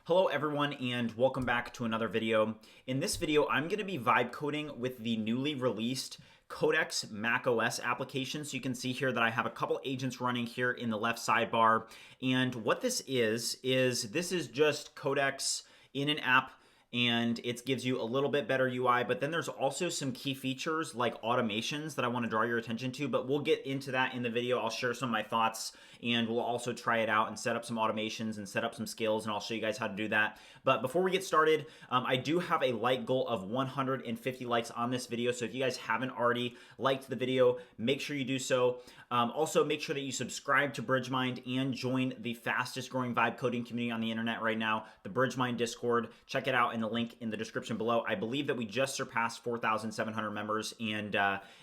Hello everyone and welcome back to another video. In this video, I'm going to be vibe coding with the newly released Codex macOS application. So you can see here that I have a couple agents running here in the left sidebar. And what this is this is just Codex in an app, and it gives you a little bit better UI, but then there's also some key features like automations that I want to draw your attention to, but we'll get into that in the video. I'll share some of my thoughts, and we'll also try it out and set up some automations and set up some skills, and I'll show you guys how to do that. But before we get started, I do have a like goal of 150 likes on this video, so if you guys haven't already liked the video, make sure you do so. Also, make sure that you subscribe to BridgeMind and join the fastest growing vibe coding community on the internet right now, the BridgeMind Discord. Check it out in the link in the description below. I believe that we just surpassed 4,700 members, and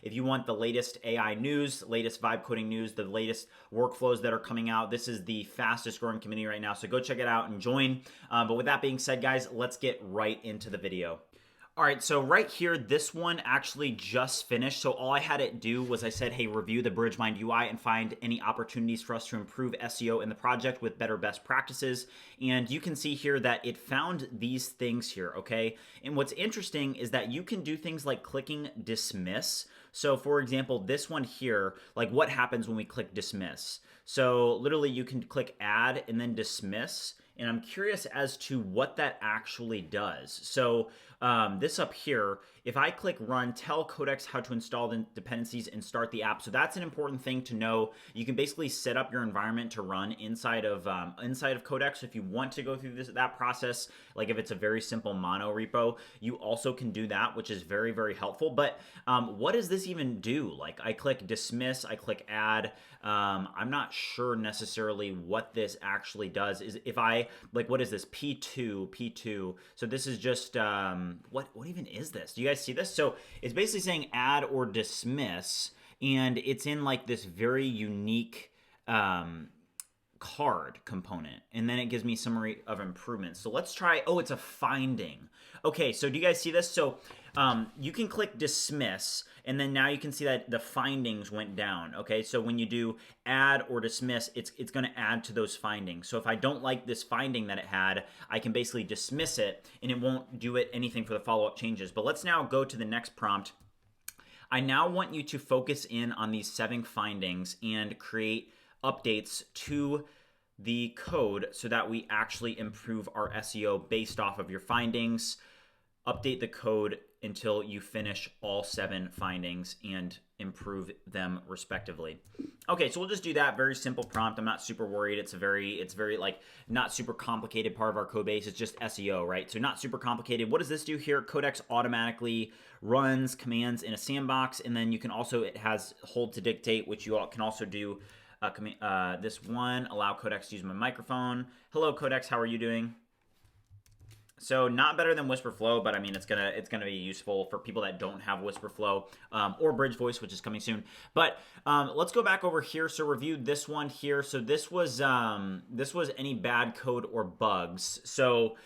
if you want the latest AI news, latest vibe coding news, the latest workflows that are coming out, this is the fastest growing community right now, so go check it out and join. But with that being said, guys, let's get right into the video. All right, so right here, this one actually just finished. So all I had it do was I said, hey, review the BridgeMind UI and find any opportunities for us to improve SEO in the project with better best practices. And you can see here that it found these things here, okay? And what's interesting is that you can do things like clicking dismiss. So for example, this one here, like what happens when we click dismiss? So literally you can click add and then dismiss. And I'm curious as to what that actually does. So this up here, if I click run, tell Codex how to install the dependencies and start the app. So that's an important thing to know. You can basically set up your environment to run inside of Codex. If you want to go through that process, like if it's a very simple mono repo, you also can do that, which is very, very helpful. But what does this even do? Like I click dismiss, I click add. I'm not sure necessarily what this actually does. Is if I like, what is this? P2. So this is just what even is this? Do you guys see this? So it's basically saying add or dismiss, and it's in like this very unique card component, and then it gives me summary of improvements. So let's try. Oh, it's a finding. Okay, so do you guys see this? So you can click dismiss, and then now you can see that the findings went down. Okay, so when you do add or dismiss, it's going to add to those findings. So if I don't like this finding that it had, I can basically dismiss it, and it won't do anything for the follow-up changes. But let's now go to the next prompt. I now want you to focus in on these 7 findings and create updates to the code so that we actually improve our SEO based off of your findings. Update the code until you finish all 7 findings and improve them respectively. Okay, so we'll just do that. Very simple prompt. I'm not super worried. It's very like not super complicated part of our code base. It's just SEO, right? So not super complicated. What does this do here? Codex automatically runs commands in a sandbox, and then you can also, it has hold to dictate, which you all can also do. This one, allow Codex to use my microphone. Hello, Codex. How are you doing? So not better than Wispr Flow, but I mean it's gonna be useful for people that don't have Wispr Flow or BridgeVoice, which is coming soon. But let's go back over here. So review this one here. So this was any bad code or bugs. So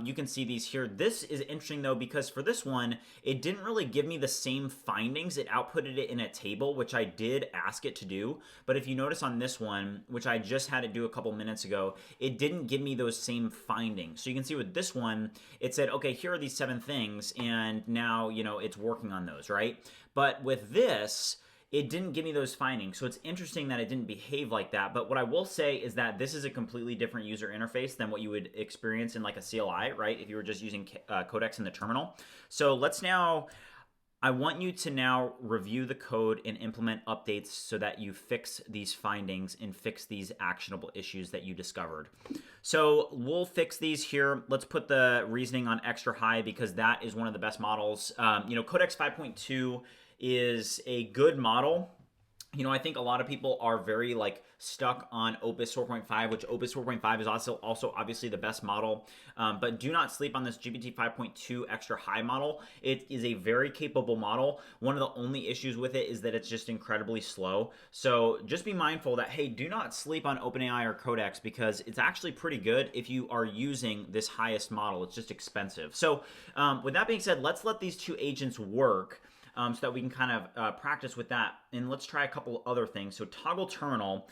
you can see these here. This is interesting though, because for this one, it didn't really give me the same findings. It outputted it in a table, which I did ask it to do. But if you notice on this one, which I just had it do a couple minutes ago, it didn't give me those same findings. So you can see with this one, it said, okay, here are these 7 things, and now, it's working on those, right? But with this, it didn't give me those findings. So it's interesting that it didn't behave like that. But what I will say is that this is a completely different user interface than what you would experience in like a CLI, right? If you were just using Codex in the terminal. So I want you to now review the code and implement updates so that you fix these findings and fix these actionable issues that you discovered. So we'll fix these here. Let's put the reasoning on extra high because that is one of the best models. Codex 5.2 is a good model. I think a lot of people are very stuck on Opus 4.5, which Opus 4.5 is also obviously the best model. But do not sleep on this GPT 5.2 extra high model. It is a very capable model. One of the only issues with it is that it's just incredibly slow. So just be mindful that, hey, do not sleep on OpenAI or Codex because it's actually pretty good if you are using this highest model. It's just expensive. So with that being said, let's let these 2 agents work. So that we can kind of practice with that. And let's try a couple other things. So toggle terminal,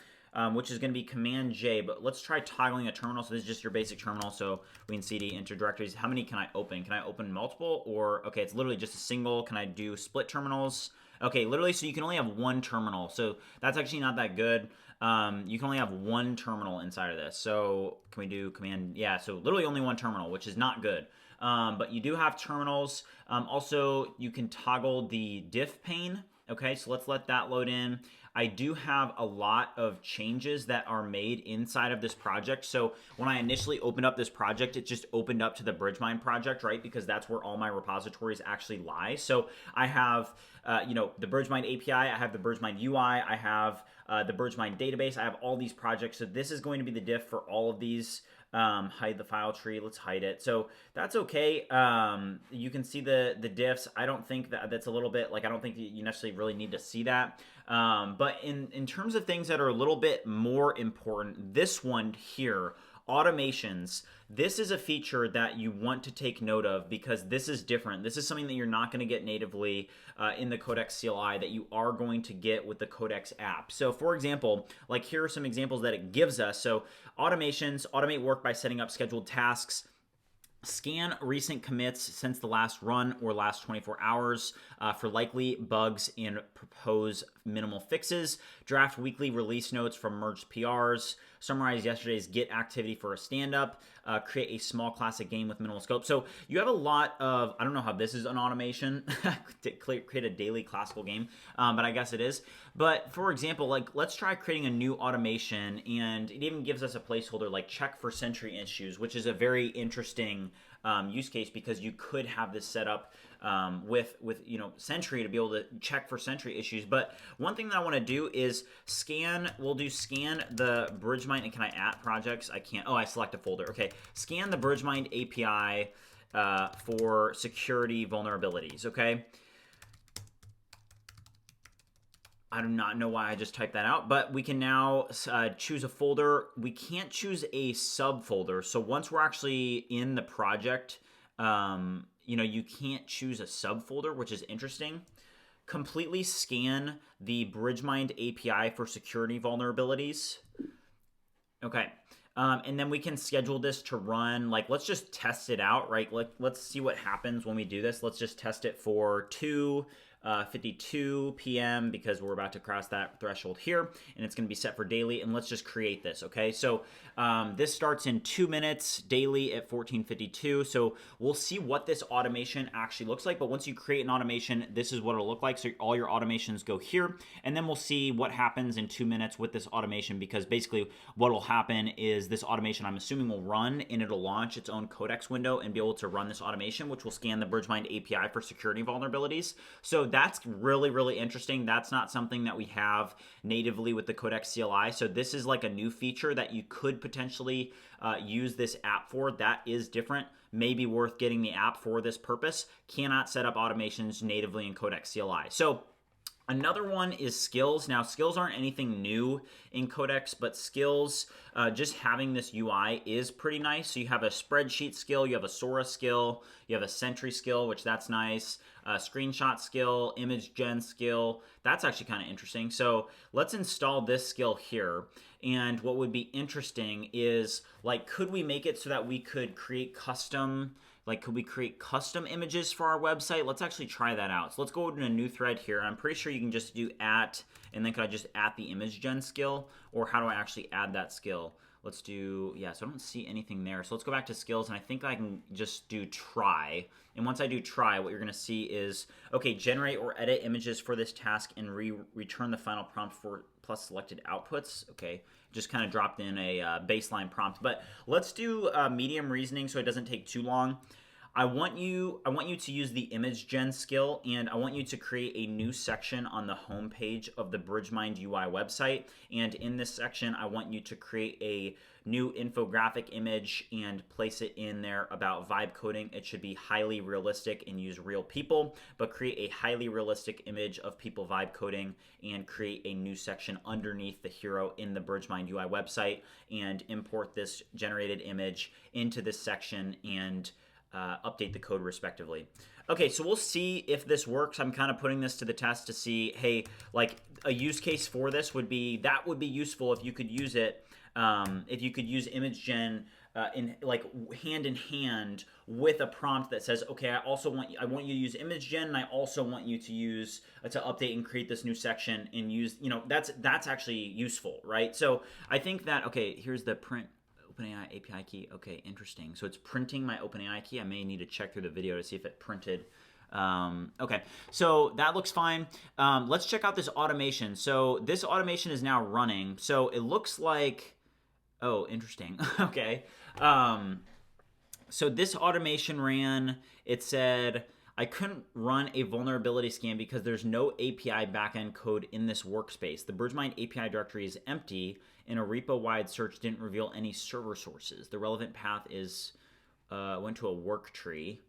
which is going to be Command J, but let's try toggling a terminal. So this is just your basic terminal. So we can cd enter directories. How many can I open? Can I open multiple, or okay, it's literally just a single. Can I do split terminals? Okay, literally, so you can only have one terminal. So that's actually not that good. You can only have one terminal inside of this. So can we do command? Yeah, so literally only one terminal, which is not good. But you do have terminals. Also, you can toggle the diff pane. Okay, so let's let that load in. I do have a lot of changes that are made inside of this project. So when I initially opened up this project, it just opened up to the BridgeMind project, right? Because that's where all my repositories actually lie. So I have, the BridgeMind API, I have the BridgeMind UI, I have the BridgeMind database, I have all these projects. So this is going to be the diff for all of these. Hide the file tree. Let's hide it. So that's okay. You can see the diffs. I don't think that's a little bit like, I don't think you necessarily really need to see that. But in terms of things that are a little bit more important, this one here, automations, this is a feature that you want to take note of because this is different. This is something that you're not going to get natively in the Codex CLI that you are going to get with the Codex app. So for example, like here are some examples that it gives us. So automations, automate work by setting up scheduled tasks, scan recent commits since the last run or last 24 hours for likely bugs and propose minimal fixes, draft weekly release notes from merged PRs, summarize yesterday's Git activity for a stand-up, create a small classic game with minimal scope. So you have a lot of, I don't know how this is an automation, to create a daily classical game, but I guess it is. But for example, like let's try creating a new automation, and it even gives us a placeholder like check for Sentry issues, which is a very interesting use case because you could have this set up with Sentry to be able to check for Sentry issues. But one thing that I want to do is scan. We'll do scan the BridgeMind. And can I add projects? I can't. Oh, I select a folder. Okay, scan the BridgeMind API for security vulnerabilities. Okay. I do not know why I just typed that out, but we can now choose a folder. We can't choose a subfolder. So once we're actually in the project, you can't choose a subfolder, which is interesting. Completely scan the BridgeMind API for security vulnerabilities. Okay. And then we can schedule this to run, like, let's just test it out, right? Let's see what happens when we do this. Let's just test it for 2:52 p.m. because we're about to cross that threshold here, and it's going to be set for daily. And let's just create this, okay? So this starts in 2 minutes daily at 14:52. So we'll see what this automation actually looks like. But once you create an automation, this is what it'll look like. So all your automations go here, and then we'll see what happens in 2 minutes with this automation, because basically what will happen is this automation, I'm assuming, will run and it'll launch its own Codex window and be able to run this automation, which will scan the BridgeMind API for security vulnerabilities. So that's really, really interesting. That's not something that we have natively with the Codex CLI. So this is like a new feature that you could potentially use this app for. That is different. Maybe worth getting the app for this purpose. Cannot set up automations natively in Codex CLI. So another one is skills. Now, skills aren't anything new in Codex, but skills, just having this UI is pretty nice. So you have a spreadsheet skill, you have a Sora skill, you have a Sentry skill, which that's nice, a screenshot skill, image gen skill. That's actually kind of interesting. So let's install this skill here. And what would be interesting is, like, could we make it so that we could create custom, could we create custom images for our website? Let's actually try that out. So let's go to a new thread here. I'm pretty sure you can just do @ and then could I just add the image gen skill? Or how do I actually add that skill? Let's do, yeah, so I don't see anything there. So let's go back to skills, and I think I can just do try. And once I do try, what you're gonna see is, okay, generate or edit images for this task and return the final prompt for plus selected outputs. Okay, just kind of dropped in a baseline prompt. But let's do medium reasoning so it doesn't take too long. I want you to use the image gen skill, and I want you to create a new section on the home page of the BridgeMind UI website. And in this section, I want you to create a new infographic image and place it in there about vibe coding. It should be highly realistic and use real people, but create a highly realistic image of people vibe coding and create a new section underneath the hero in the BridgeMind UI website and import this generated image into this section and update the code respectively. Okay, so we'll see if this works. I'm kind of putting this to the test to see, hey, like, a use case for this would be, that would be useful if you could use it, if you could use image gen in like hand in hand with a prompt that says, okay, I want you to use image gen, and I also want you to use to update and create this new section and use, that's actually useful, right? So I think that, okay, here's the print OpenAI API key. Okay, interesting. So it's printing my OpenAI key. I may need to check through the video to see if it printed. Okay, so that looks fine. Let's check out this automation. So this automation is now running. So it looks like, oh, interesting. Okay. So this automation ran, it said, I couldn't run a vulnerability scan because there's no API backend code in this workspace. The BridgeMind API directory is empty, and a repo-wide search didn't reveal any server sources. The relevant path is went to a work tree.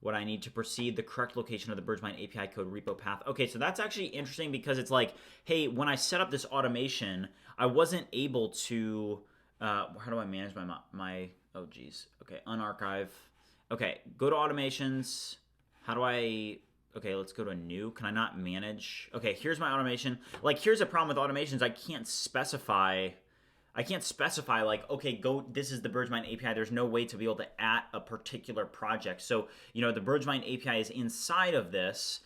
What I need to proceed, the correct location of the BridgeMind API code repo path. Okay, so that's actually interesting because it's like, hey, when I set up this automation, I wasn't able to, how do I manage my oh geez, okay, unarchive. Okay, go to automations. How do I, okay, let's go to new. Can I not manage? Okay, here's my automation. Like, here's a problem with automations. I can't specify like, okay, go, this is the BridgeMind API. There's no way to be able to add a particular project. So, the BridgeMind API is inside of this.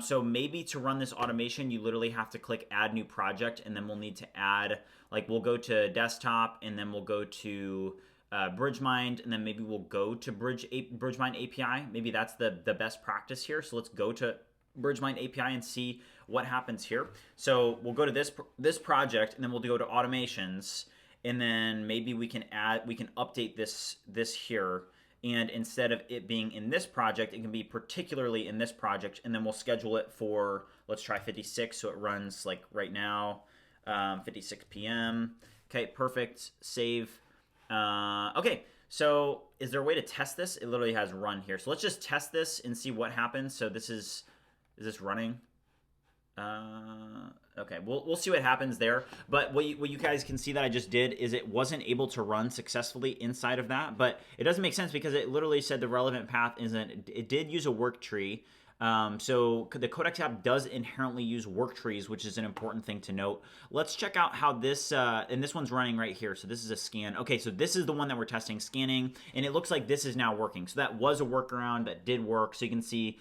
So maybe to run this automation, you literally have to click add new project, and then we'll need to add, like, we'll go to desktop, and then we'll go to BridgeMind, and then maybe we'll go to BridgeMind API. Maybe that's the best practice here. So let's go to BridgeMind API and see what happens here. So we'll go to this project, and then we'll go to automations, and then maybe we can update this here. And instead of it being in this project, it can be particularly in this project, and then we'll schedule it for, let's try 56, so it runs like right now, 56 p.m. Okay, perfect, save. Okay, so is there a way to test this? It literally has run here. So let's just test this and see what happens. So this is this running? Okay, we'll see what happens there. But what you guys can see that I just did is it wasn't able to run successfully inside of that. But it doesn't make sense because it literally said the relevant path isn't. It did use a work tree. So the Codex app does inherently use work trees, which is an important thing to note. Let's check out how this, and this one's running right here. So this is a scan. Okay, so this is the one that we're testing, scanning, and it looks like this is now working. So that was a workaround that did work. So you can see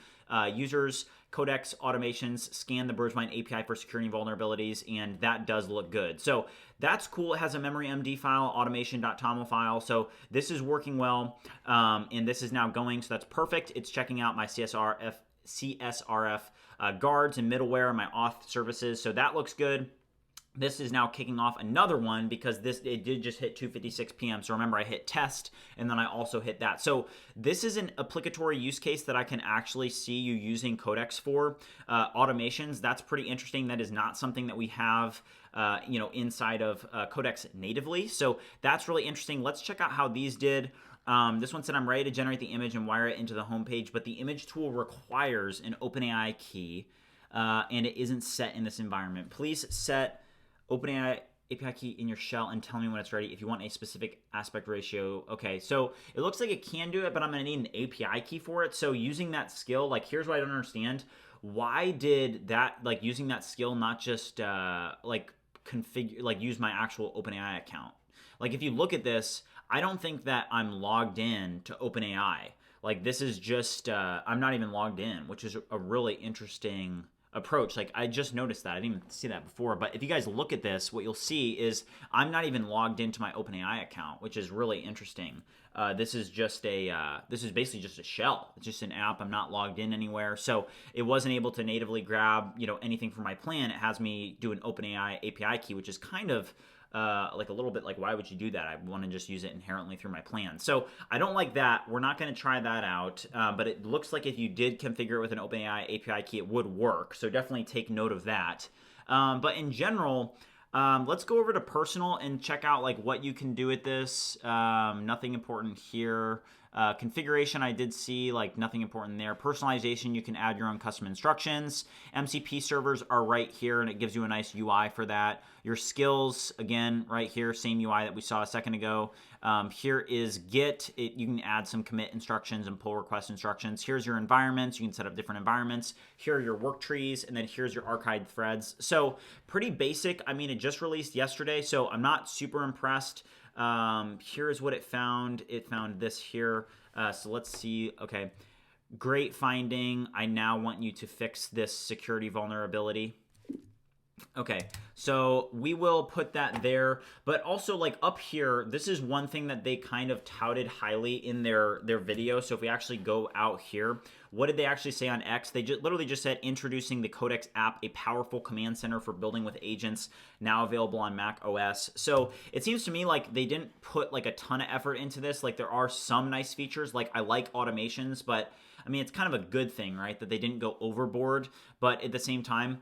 users, Codex Automations, scan the BridgeMind API for security vulnerabilities, and that does look good. So that's cool. It has a memory MD file, automation.toml file. So this is working well, and this is now going. So that's perfect. It's checking out my CSRF guards and middleware and my auth services. So that looks good. This is now kicking off another one because it did just hit 2:56 p.m. So remember, I hit test, and then I also hit that. So this is an applicatory use case that I can actually see you using Codex for. Automations, that's pretty interesting. That is not something that we have inside of Codex natively. So that's really interesting. Let's check out how these did. This one said, I'm ready to generate the image and wire it into the home page, but the image tool requires an OpenAI key, and it isn't set in this environment. Please set OpenAI API key in your shell and tell me when it's ready if you want a specific aspect ratio. Okay, so it looks like it can do it, but I'm going to need an API key for it. So using that skill, like, here's what I don't understand. Why did that, like, using that skill not just, configure, like, use my actual OpenAI account? Like, if you look at this, I don't think that I'm logged in to OpenAI. Like, this is just, I'm not even logged in, which is a really interesting approach. Like, I just noticed that. I didn't even see that before. But if you guys look at this, what you'll see is I'm not even logged into my OpenAI account, which is really interesting. This is basically just a shell. It's just an app. I'm not logged in anywhere. So it wasn't able to natively grab, anything from my plan. It has me do an OpenAI API key, which is kind of like a little bit like, why would you do that? I want to just use it inherently through my plan. So I don't like that. We're not going to try that out, but it looks like if you did configure it with an OpenAI API key, it would work. So definitely take note of that. But in general, let's go over to personal and check out like what you can do with this. Nothing important here. Configuration, I did see like nothing important there. Personalization, you can add your own custom instructions. MCP servers are right here, and it gives you a nice UI for that. Your skills, again, right here, same UI that we saw a second ago. Here is Git. You can add some commit instructions and pull request instructions. Here's your environments. You can set up different environments. Here are your work trees, and then here's your archived threads. So pretty basic. I mean, it just released yesterday, so I'm not super impressed. Here's what it found. It found this here. So let's see. Okay. Great finding. I now want you to fix this security vulnerability. Okay, so we will put that there, but also like up here, this is one thing that they kind of touted highly in their video. So if we actually go out here, what did they actually say on X? They literally just said introducing the Codex app, a powerful command center for building with agents, now available on macOS. So it seems to me like they didn't put like a ton of effort into this. Like there are some nice features, like I like automations, but I mean, it's kind of a good thing, right? That they didn't go overboard, but at the same time,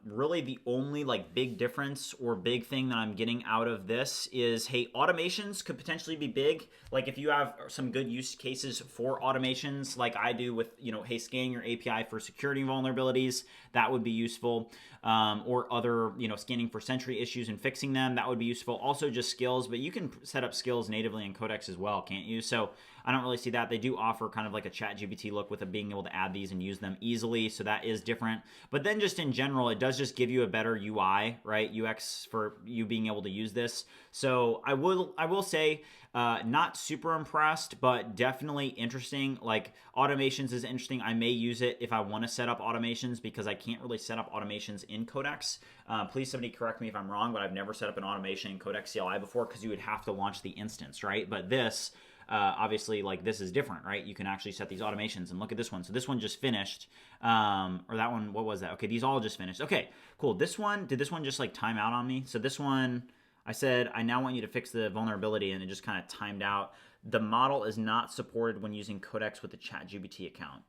really the only like big difference or big thing that I'm getting out of this is, hey, automations could potentially be big. Like if you have some good use cases for automations, like I do with, you know, hey, scanning your API for security vulnerabilities, that would be useful. Or other, you know, scanning for Sentry issues and fixing them, that would be useful. Also just skills, but you can set up skills natively in Codex as well, can't you? So I don't really see that. They do offer kind of like a ChatGPT look with being able to add these and use them easily, so that is different. But then just in general, it does just give you a better UI, right? UX for you being able to use this. So I will say, not super impressed, but definitely interesting. Like automations is interesting. I may use it if I want to set up automations because I can't really set up automations in Codex. Please somebody correct me if I'm wrong, but I've never set up an automation in Codex CLI before because you would have to launch the instance, right? But this, obviously, like this is different, right? You can actually set these automations and look at this one. So this one just finished, or that one, what was that? Okay, these all just finished. Okay, cool. This one, did this one just like time out on me? So this one, I said, I now want you to fix the vulnerability, and it just kind of timed out. The model is not supported when using Codex with the ChatGPT account.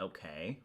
Okay.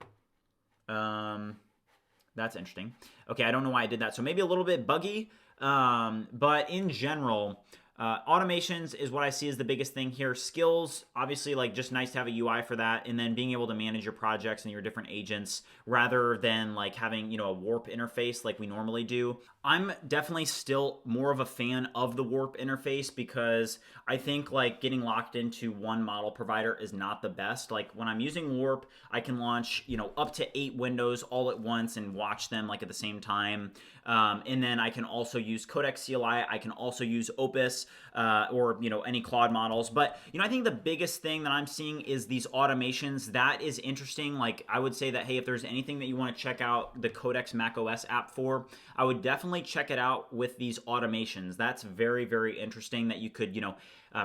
That's interesting. Okay, I don't know why I did that. So maybe a little bit buggy, but in general, automations is what I see as the biggest thing here. Skills, obviously, like just nice to have a UI for that, and then being able to manage your projects and your different agents rather than like having, you know, a warp interface like we normally do. I'm definitely still more of a fan of the warp interface because I think like getting locked into one model provider is not the best. Like when I'm using warp, I can launch, you know, up to 8 windows all at once and watch them like at the same time. And then I can also use Codex CLI. I can also use Opus or, you know, any Claude models. But, you know, I think the biggest thing that I'm seeing is these automations. That is interesting. Like I would say that, hey, if there's anything that you want to check out the Codex macOS app for, I would definitely check it out with these automations. That's very, very interesting that you could, you know,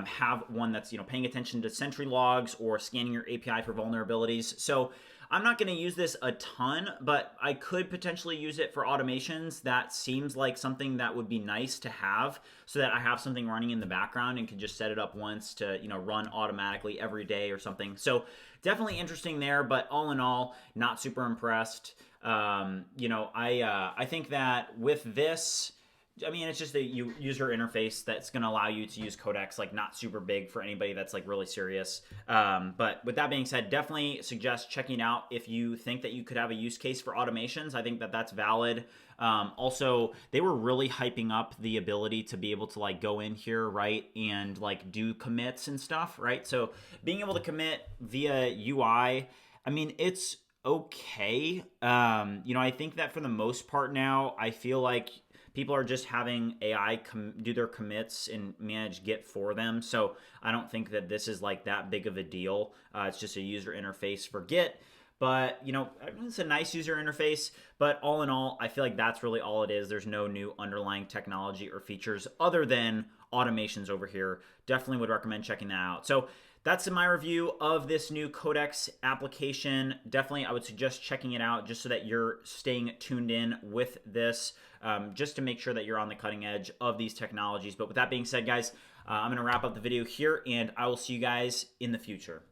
have one that's, you know, paying attention to Sentry logs or scanning your API for vulnerabilities. So I'm not going to use this a ton, but I could potentially use it for automations. That seems like something that would be nice to have so that I have something running in the background and can just set it up once to, you know, run automatically every day or something. So definitely interesting there, but all in all, not super impressed. You know, I think that with this, I mean, it's just a user interface that's going to allow you to use Codex, like not super big for anybody that's like really serious. But with that being said, definitely suggest checking out if you think that you could have a use case for automations. I think that that's valid. Also, they were really hyping up the ability to be able to like go in here, right, and like do commits and stuff, right? So being able to commit via UI, I mean, it's okay. You know, I think that for the most part now, I feel like people are just having AI do their commits and manage Git for them. So I don't think that this is like that big of a deal. It's just a user interface for Git. But, you know, it's a nice user interface. But all in all, I feel like that's really all it is. There's no new underlying technology or features other than automations over here. Definitely would recommend checking that out. So that's my review of this new Codex application. Definitely, I would suggest checking it out just so that you're staying tuned in with this, just to make sure that you're on the cutting edge of these technologies. But with that being said, guys, I'm going to wrap up the video here, and I will see you guys in the future.